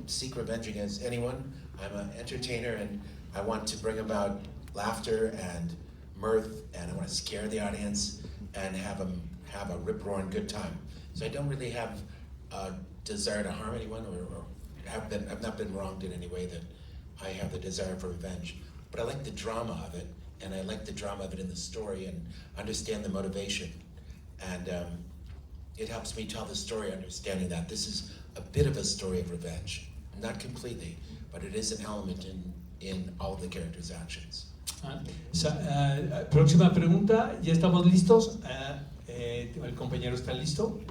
don't seek revenge against anyone. I'm an entertainer, and I want to bring about laughter and mirth, and I want to scare the audience and have them have a rip-roaring good time. So I don't really have a desire to harm anyone, or I've not been wronged in any way that I have the desire for revenge. But I like the drama of it, and I like the drama of it in the story and understand the motivation. And it helps me tell the story, understanding that this is a bit of a story of revenge. Not completely, but it is an element in all of the characters' actions. Próxima pregunta, ¿ya estamos listos? ¿El compañero está listo?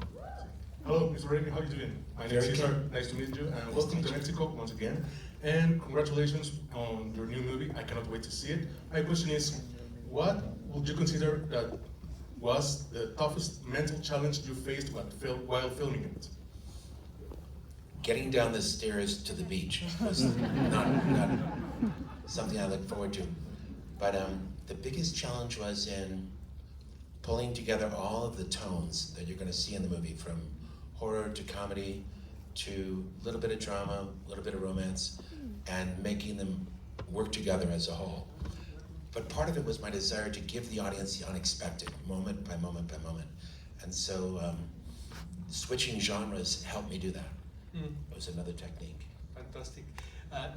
Hello, Mr. Raimi, how are you doing? My name is Cesar, nice to meet you, and welcome to Mexico once again. And congratulations on your new movie, I cannot wait to see it. My question is, what would you consider that was the toughest mental challenge you faced while filming it? Getting down the stairs to the beach was not something I look forward to. But the biggest challenge was in pulling together all of the tones that you're going to see in the movie, from horror to comedy to a little bit of drama, a little bit of romance, and making them work together as a whole. But part of it was my desire to give the audience the unexpected, moment by moment by moment. And so switching genres helped me do that. It was another technique. Fantastic.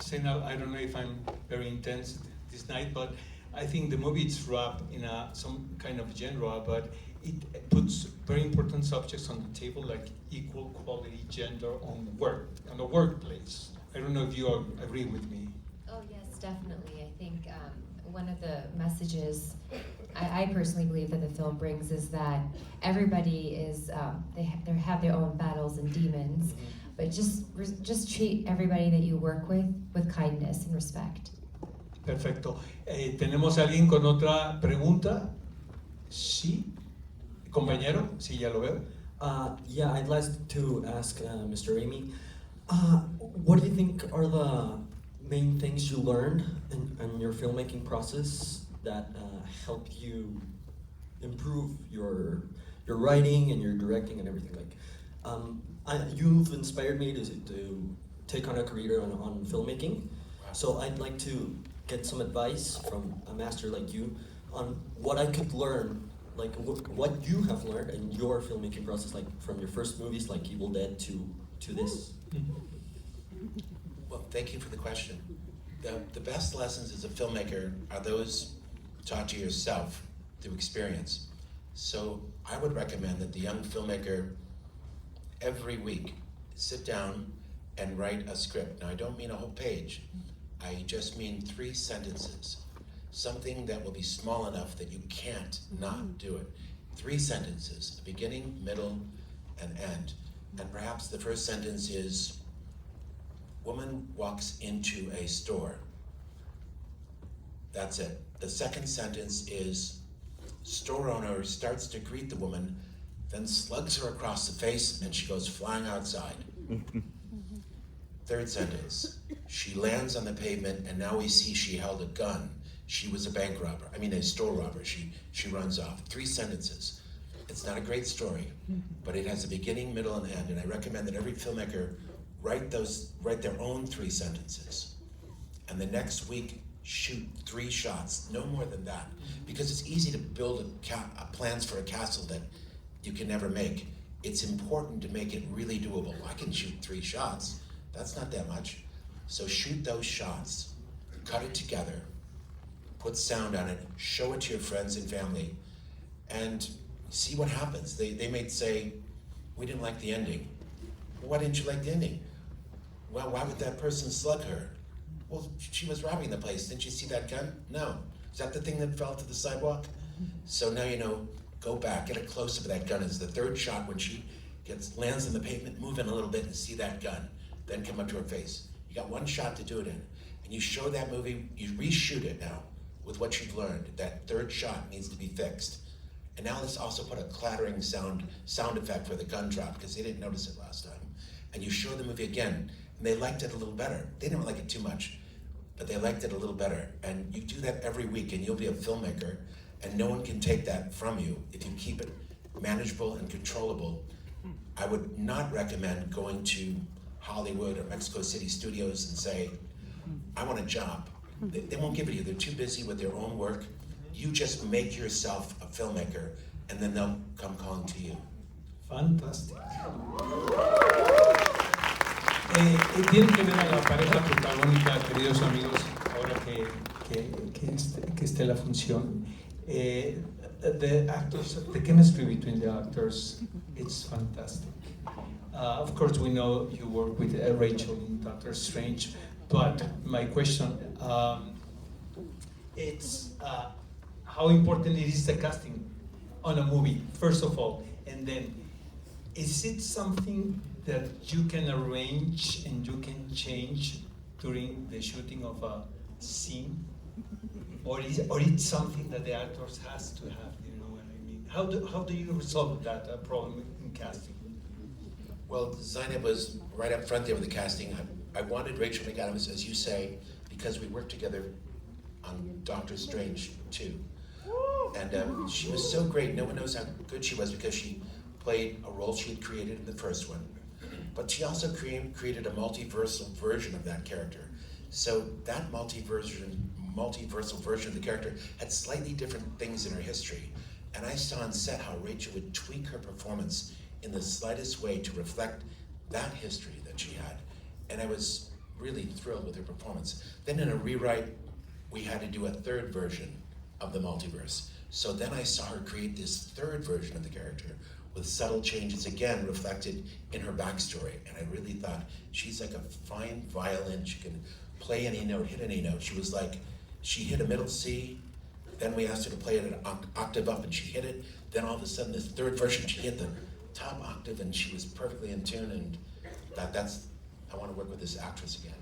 Zainab, I don't know if I'm very intense this night, but I think the movie is wrapped in some kind of genre, but it puts very important subjects on the table, like equal quality gender on the workplace. I don't know if you agree with me. Oh yes, definitely. I think one of the messages I personally believe that the film brings is that everybody is they have their own battles and demons, but just treat everybody that you work with kindness and respect. Perfecto. ¿Tenemos a alguien con otra pregunta? Sí. Compañero, sí, ya lo veo. Yeah, I'd like to ask Mr. Raimi, what do you think are the main things you learned in your filmmaking process that helped you improve your writing and your directing and everything? You've inspired me to take on a career on filmmaking, so I'd like to get some advice from a master like you on what I could learn, like what you have learned in your filmmaking process, like from your first movies like Evil Dead to this. Well, thank you for the question. The best lessons as a filmmaker are those taught to yourself through experience. So I would recommend that the young filmmaker every week sit down and write a script. Now, I don't mean a whole page. I just mean 3 sentences. Something that will be small enough that you can't not do it. 3 sentences, a beginning, middle, and end. And perhaps the first sentence is, woman walks into a store. That's it. The second sentence is, store owner starts to greet the woman, then slugs her across the face and she goes flying outside. Third sentence, she lands on the pavement and now we see she held a gun. She was a bank robber, a store robber. She runs off. 3 sentences. It's not a great story, but it has a beginning, middle, and end. And I recommend that every filmmaker write their own 3 sentences. And the next week, shoot 3 shots, no more than that. Because it's easy to build plans for a castle that you can never make. It's important to make it really doable. I can shoot 3 shots. That's not that much. So shoot those shots, cut it together, put sound on it, show it to your friends and family, and see what happens. They may say, we didn't like the ending. Well, why didn't you like the ending? Well, why would that person slug her? Well, she was robbing the place. Didn't you see that gun? No. Is that the thing that fell to the sidewalk? So now you know, go back, get a close-up of that gun. It's the 3rd shot when she lands on the pavement, move in a little bit and see that gun. Then come up to her face. You got 1 shot to do it in. And you show that movie, you reshoot it now with what you've learned. That 3rd shot needs to be fixed. And now let's also put a clattering sound effect for the gun drop, because they didn't notice it last time. And you show the movie again, and they liked it a little better. They didn't like it too much, but they liked it a little better. And you do that every week, and you'll be a filmmaker, and no one can take that from you if you keep it manageable and controllable. I would not recommend going to Hollywood or Mexico City studios and say, I want a job. They won't give it to you. They're too busy with their own work. You just make yourself a filmmaker, and then they'll come calling to you. Fantástico. Tienen que ver a la pareja protagónica, queridos amigos, ahora que esté la función. The actors, the chemistry between the actors, it's fantastic. Of course, we know you work with Rachel in Doctor Strange, but my question, it's how important it is the casting on a movie, first of all, and then is it something that you can arrange and you can change during the shooting of a scene, or it's something that the actors has to have? You know what I mean? How do you resolve that problem in casting? Well, Zainab was right up front there with the casting. I wanted Rachel McAdams, as you say, because we worked together on Doctor Strange 2. And she was so great. No one knows how good she was because she played a role she had created in the first one. But she also created a multiversal version of that character. So that multiversal version of the character had slightly different things in her history. And I saw on set how Rachel would tweak her performance in the slightest way to reflect that history that she had. And I was really thrilled with her performance. Then in a rewrite, we had to do a third version of the multiverse. So then I saw her create this third version of the character with subtle changes, again, reflected in her backstory. And I really thought, she's like a fine violin. She can play any note, hit any note. She hit a middle C, then we asked her to play it an octave up and she hit it. Then all of a sudden, this third version, she hit the top octave and she was perfectly in tune, and I want to work with this actress again.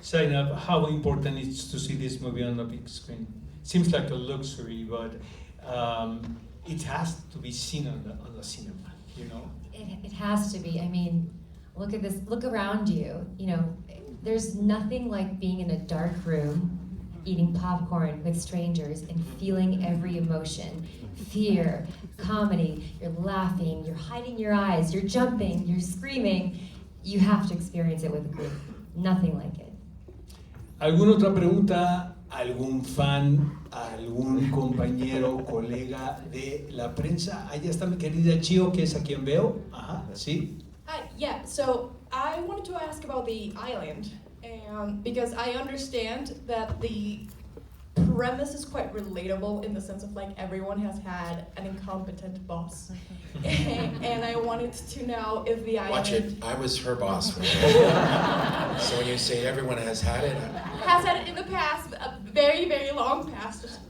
Zainab, how important it is to see this movie on the big screen? Seems like a luxury, but it has to be seen on the cinema, you know? It has to be. I mean, look at this, look around you. You know, there's nothing like being in a dark room, eating popcorn with strangers and feeling every emotion. Fear, comedy, you're laughing, you're hiding your eyes, you're jumping, you're screaming. You have to experience it with a group. Nothing like it. ¿Alguna otra pregunta? ¿Algún fan? ¿Algún compañero, colega de la prensa? Allá está mi querida Chio, que es a quien veo. Ajá, sí. Hi, yeah, so I wanted to ask about the island, because I understand that the premise is quite relatable in the sense of like everyone has had an incompetent boss. And I wanted to know if the island... Watch it, I was her boss. So when you say everyone has had it... Has had it in the past, a very, very long past.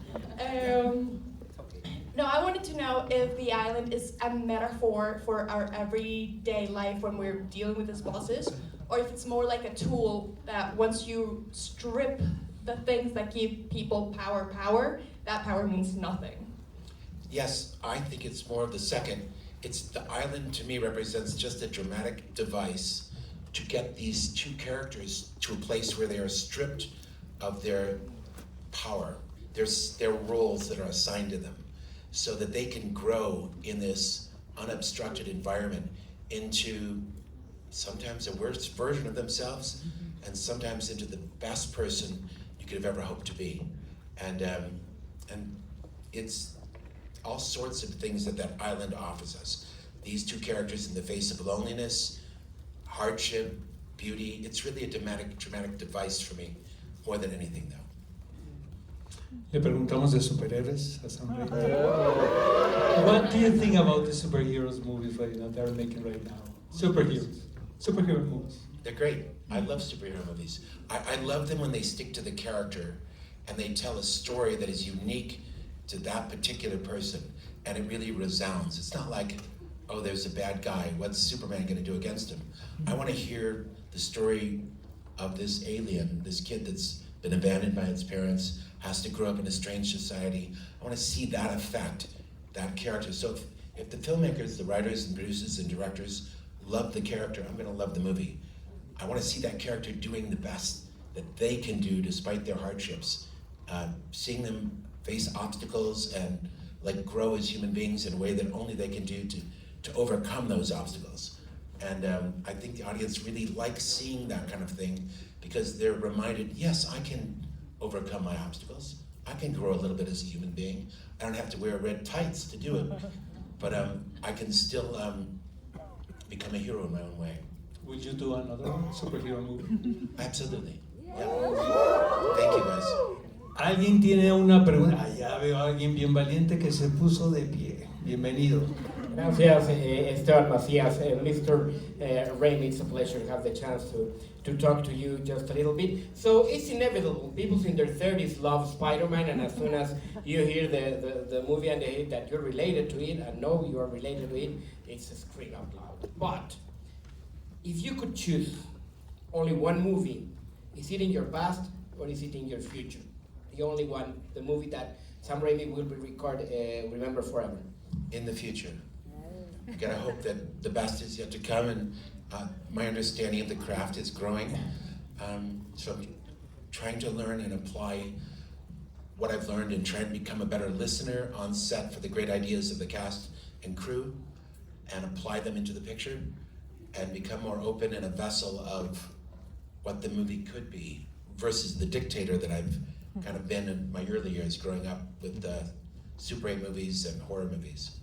No, I wanted to know if the island is a metaphor for our everyday life when we're dealing with these bosses, or if it's more like a tool that once you strip the things that give people power, that power means nothing. Yes, I think it's more of the second. It's the island, to me, represents just a dramatic device to get these two characters to a place where they are stripped of their power, their roles that are assigned to them, so that they can grow in this unobstructed environment into sometimes a worse version of themselves, and sometimes into the best person you could have ever hoped to be. And it's all sorts of things that island offers us. These two characters in the face of loneliness, hardship, beauty. It's really a dramatic device for me, more than anything though. Le preguntamos de superhéroes a Sam Raimi. What do you think about the superheroes movies right now that are making right now? Superhero movies. They're great. I love superhero movies. I love them when they stick to the character and they tell a story that is unique to that particular person, and it really resounds. It's not like, oh, there's a bad guy, what's Superman gonna do against him? I wanna hear the story of this alien, this kid that's been abandoned by its parents, has to grow up in a strange society. I wanna see that affect that character. So if the filmmakers, the writers and producers and directors love the character, I'm gonna love the movie. I wanna see that character doing the best that they can do despite their hardships. Seeing them face obstacles and like grow as human beings in a way that only they can do to overcome those obstacles. And I think the audience really likes seeing that kind of thing because they're reminded, yes, I can overcome my obstacles. I can grow a little bit as a human being. I don't have to wear red tights to do it. But I can still become a hero in my own way. Would you do another superhero movie? Absolutely. Yeah. Thank you, guys. Alguien tiene una pregunta. Allá veo a alguien bien valiente que se puso de pie. Bienvenido. Gracias, Esteban Macías. Mr. Raimi, it's a pleasure to have the chance to talk to you just a little bit. So it's inevitable. People in their 30s love Spider-Man, and as soon as you hear the movie and that you're related to it, and know you are related to it, it's a scream out loud. But if you could choose only one movie, is it in your past or is it in your future? The only one, the movie that Sam Raimi will be remember forever. In the future. I gotta hope that the best is yet to come, and my understanding of the craft is growing. So I'm trying to learn and apply what I've learned and trying to become a better listener on set for the great ideas of the cast and crew and apply them into the picture and become more open and a vessel of what the movie could be versus the dictator that I've kind of been in my early years growing up with the Super 8 movies and horror movies.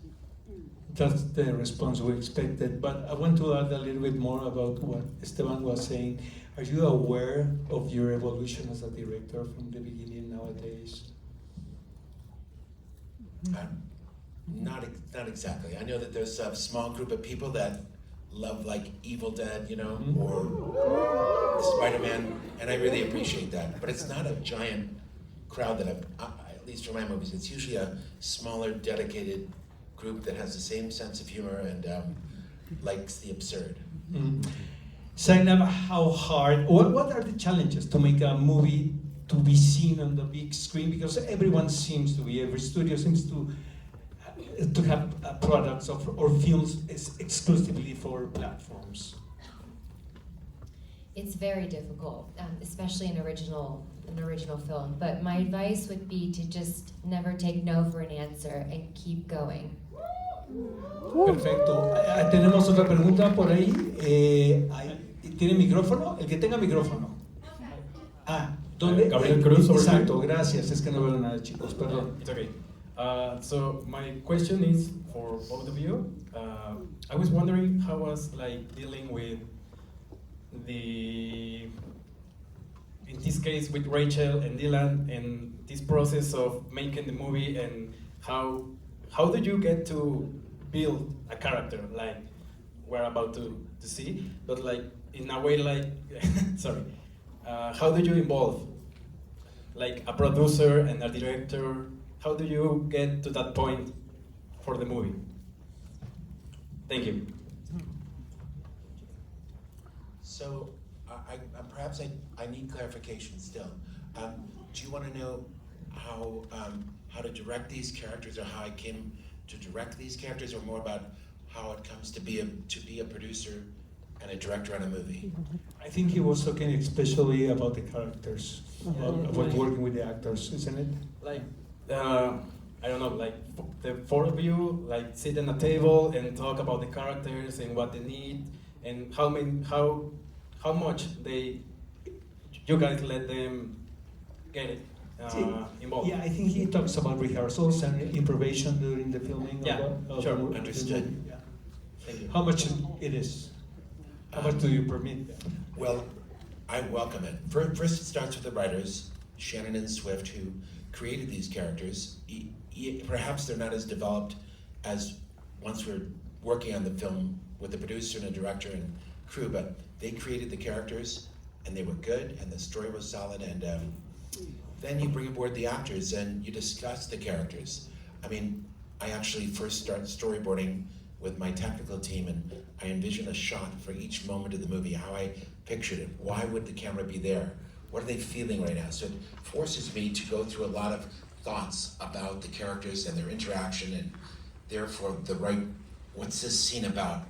That's the response we expected, but I want to add a little bit more about what Esteban was saying. Are you aware of your evolution as a director from the beginning nowadays? Not exactly. I know that there's a small group of people that love like Evil Dead, you know, or Spider-Man, and I really appreciate that. But it's not a giant crowd that at least for my movies, it's usually a smaller, dedicated group that has the same sense of humor and likes the absurd. Zainab, how hard, what are the challenges to make a movie to be seen on the big screen? Because every studio seems to have products or films exclusively for platforms. It's very difficult, especially an original film. But my advice would be to just never take no for an answer and keep going. Perfecto. Tenemos otra pregunta por ahí. ¿Tiene micrófono? El que tenga micrófono. ¿Dónde? Gabriel Cruz. Exacto, gracias. Es que no veo nada, chicos, perdón. It's okay. So my question is for both of you. I was wondering how was like dealing with in this case with Rachel and Dylan and this process of making the movie, and how did you get to build a character like we're about to see, but like in a way like sorry, how did you involve like a producer and a director? How do you get to that point for the movie? Thank you. So, perhaps I need clarification still. Do you want to know how to direct these characters, or how I came to direct these characters, or more about how it comes to be a producer and a director on a movie? I think he was talking especially about the characters, about working with the actors, isn't it? Like, I don't know, like the four of you like sit at a table and talk about the characters and what they need and how much you guys let them get it involved. Yeah, I think he talks about rehearsals and improvisation during the filming. Yeah, sure. Understood. Yeah. Thank you. How much it is? How much do you permit? Well, I welcome it. First, it starts with the writers, Shannon and Swift, who created these characters. Perhaps they're not as developed as once we're working on the film with the producer and a director and crew, but they created the characters, and they were good, and the story was solid, and then you bring aboard the actors and you discuss the characters. I mean, I actually first start storyboarding with my technical team, and I envision a shot for each moment of the movie, how I pictured it. Why would the camera be there? What are they feeling right now? So it forces me to go through a lot of thoughts about the characters and their interaction, and therefore what's this scene about?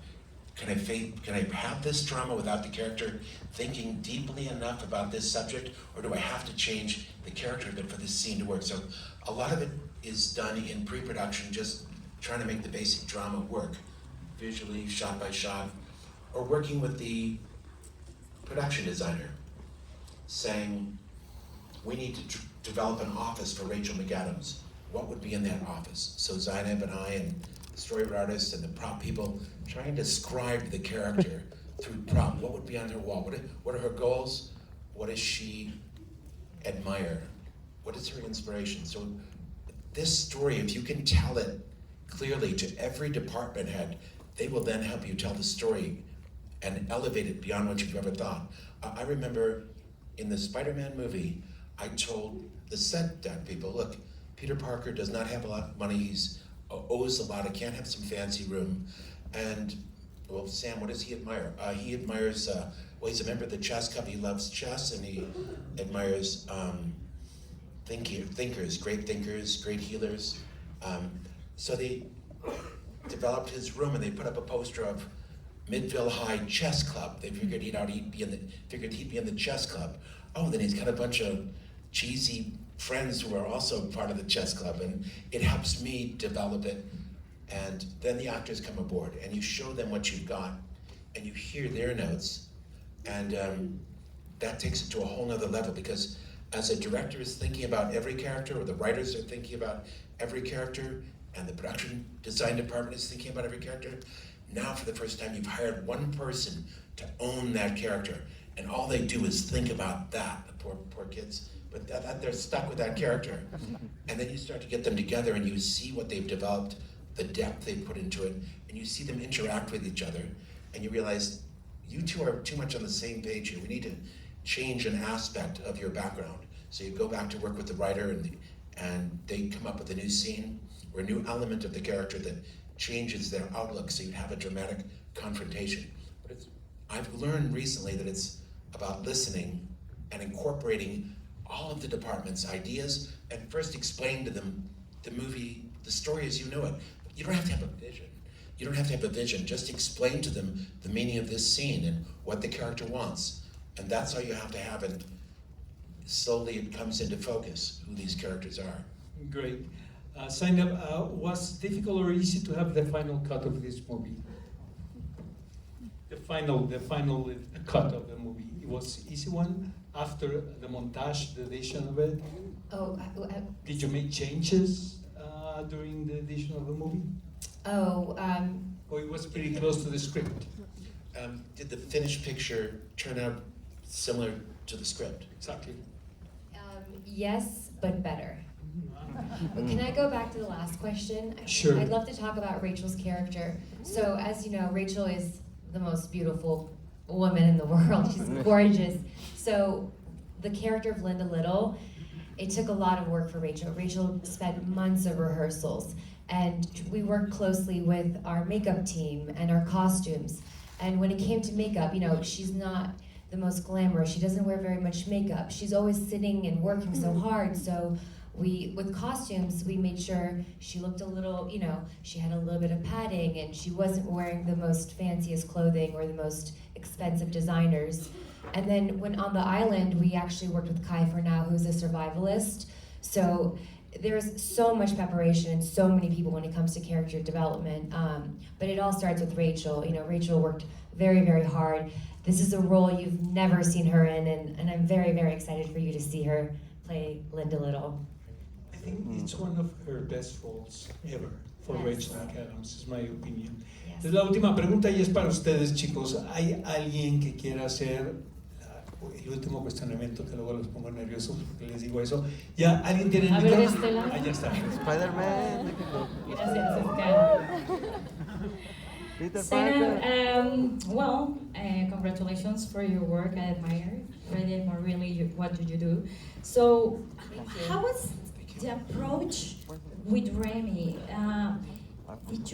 Can I have this drama without the character thinking deeply enough about this subject, or do I have to change the character a bit for this scene to work? So a lot of it is done in pre-production, just trying to make the basic drama work, visually, shot by shot. or working with the production designer, saying, we need to develop an office for Rachel McAdams. What would be in that office? So Zainab and I and the story artists and the prop people trying to describe the character through prop. What would be on her wall? What are her goals? What does she admire? What is her inspiration? So this story, if you can tell it clearly to every department head, they will then help you tell the story and elevate it beyond what you've ever thought. I remember in the Spider-Man movie, I told the set deck people, look, Peter Parker does not have a lot of money, he's owes a lot, I can't have some fancy room. And, well, Sam, what does he admire? He admires, well, he's a member of the chess club, he loves chess, and he admires thinkers, great healers. So they developed his room and they put up a poster of Midville High Chess Club. They figured he'd be in the chess club. Oh, then he's got a bunch of cheesy friends who are also part of the chess club, and it helps me develop it. And then the actors come aboard, and you show them what you've got, and you hear their notes, and that takes it to a whole nother level, because as a director is thinking about every character, or the writers are thinking about every character, and the production design department is thinking about every character, now for the first time you've hired one person to own that character, and all they do is think about that, the poor kids, but they're stuck with that character. And then you start to get them together and you see what they've developed, the depth they've put into it, and you see them interact with each other, and you realize, you two are too much on the same page here. We need to change an aspect of your background. So you go back to work with the writer, and they come up with a new scene, or a new element of the character that changes their outlook, so you have a dramatic confrontation. But I've learned recently that it's about listening and incorporating all of the department's ideas, and first explain to them the movie, the story as you know it. You don't have to have a vision. You don't have to have a vision. Just explain to them the meaning of this scene and what the character wants. And that's all you have to have, and slowly it comes into focus who these characters are. Great. Zainab, was it difficult or easy to have the final cut of this movie? The final cut of the movie. It was easy one after the montage, the edition of it. Oh, Did you make changes during the edition of the movie? Or it was pretty close to the script? Did the finished picture turn out similar to the script? Exactly. yes, but better. But can I go back to the last question? Sure. I'd love to talk about Rachel's character. So as you know, Rachel is the most beautiful woman in the world. She's gorgeous. So the character of Linda Little, it took a lot of work for Rachel. Rachel spent months of rehearsals, and we worked closely with our makeup team and our costumes. And when it came to makeup, you know, she's not the most glamorous. She doesn't wear very much makeup. She's always sitting and working so hard. So with costumes, we made sure she looked a little, you know, she had a little bit of padding, and she wasn't wearing the most fanciest clothing or the most expensive designers. And then when on the island, we actually worked with Kai for now, who's a survivalist. So there's so much preparation and so many people when it comes to character development. But it all starts with Rachel. You know, Rachel worked very, very hard. This is a role you've never seen her in, and I'm very, very excited for you to see her play Linda Little. I think it's one of her best roles ever for Yes. Rachel McAdams, is my opinion. Yes. Entonces, la última pregunta y es para ustedes, chicos. ¿Hay alguien que quiera hacer el último cuestionamiento, que luego los pongo nerviosos porque les digo eso? ¿Ya alguien tiene el A ver, de micrófono? este lado. Ah, ya está. Spider-Man. Gracias, Oscar. Zainab, well, congratulations for your work. I admire really what you do. So, how was the approach with Raimi? Did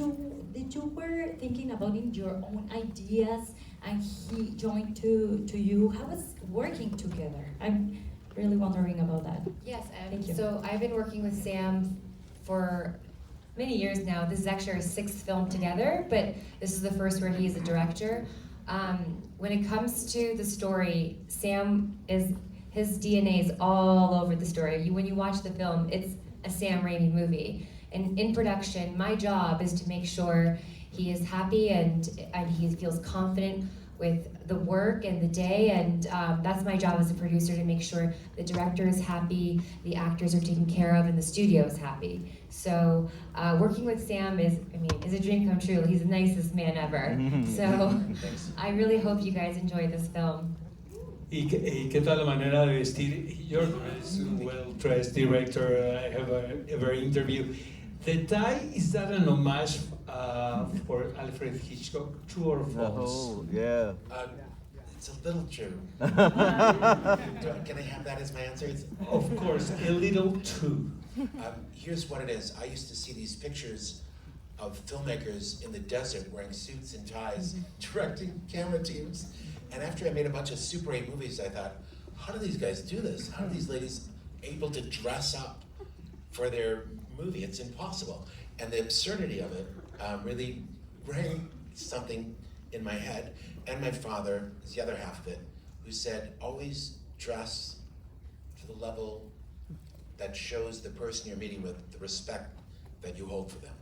you were thinking about in your own ideas, and he joined to you? How was working together? I'm really wondering about that. Yes, Thank you. so I've been working with Sam for many years now. This is actually our 6th film together, but this is the first where he is a director. When it comes to the story, his DNA is all over the story. When you watch the film, it's a Sam Raimi movie. And in production, my job is to make sure he is happy and he feels confident with the work and the day, and that's my job as a producer, to make sure the director is happy, the actors are taken care of, and the studio is happy. So working with Sam is a dream come true. He's the nicest man ever. So I really hope you guys enjoy this film. ¿Y qué tal la manera de vestir? You're a well-dressed director. I have a very interview. The tie, is that an homage for Alfred Hitchcock? True or false? Oh, yeah. It's a little true. Can I have that as my answer? Of course, a little true. Here's what it is. I used to see these pictures of filmmakers in the desert wearing suits and ties, directing camera teams. And after I made a bunch of Super 8 movies, I thought, how do these guys do this? How are these ladies able to dress up for their movie? It's impossible. And the absurdity of it really rang something in my head. And my father is the other half of it, who said, always dress to the level that shows the person you're meeting with the respect that you hold for them.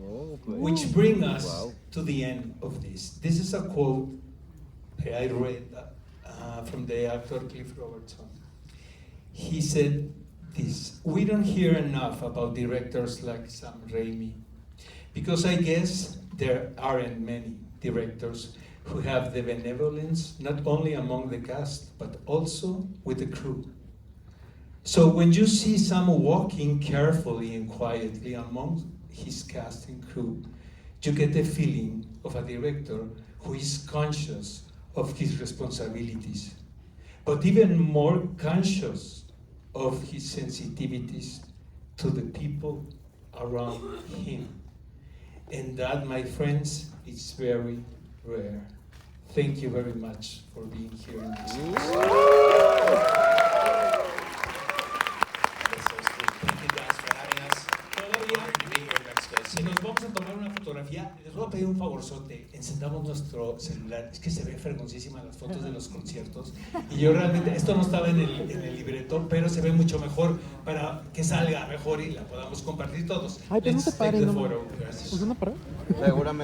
Oh, Which brings us Wow. to the end of this. This is a quote I read from the actor Cliff Robertson. He said this: "We don't hear enough about directors like Sam Raimi, because I guess there aren't many directors who have the benevolence not only among the cast, but also with the crew. So when you see Sam walking carefully and quietly among his cast and crew, you get the feeling of a director who is conscious of his responsibilities, but even more conscious of his sensitivities to the people around him. And that, my friends, is very rare. Thank you very much for being here in this place. That's so sweet. Thank you guys for having us. Honored to be here in Mexico Si City. nos vamos a tomar una fotografía, les voy a pedir un favorzote, encendamos nuestro celular. Es que se ve fregoncísima las fotos de los conciertos. Y yo realmente, esto no estaba en el libreto, pero se ve mucho mejor para que salga mejor y la podamos compartir todos. Ay, pero no Let's se pare, take the no. photo. ¿Pues una para? Seguramente.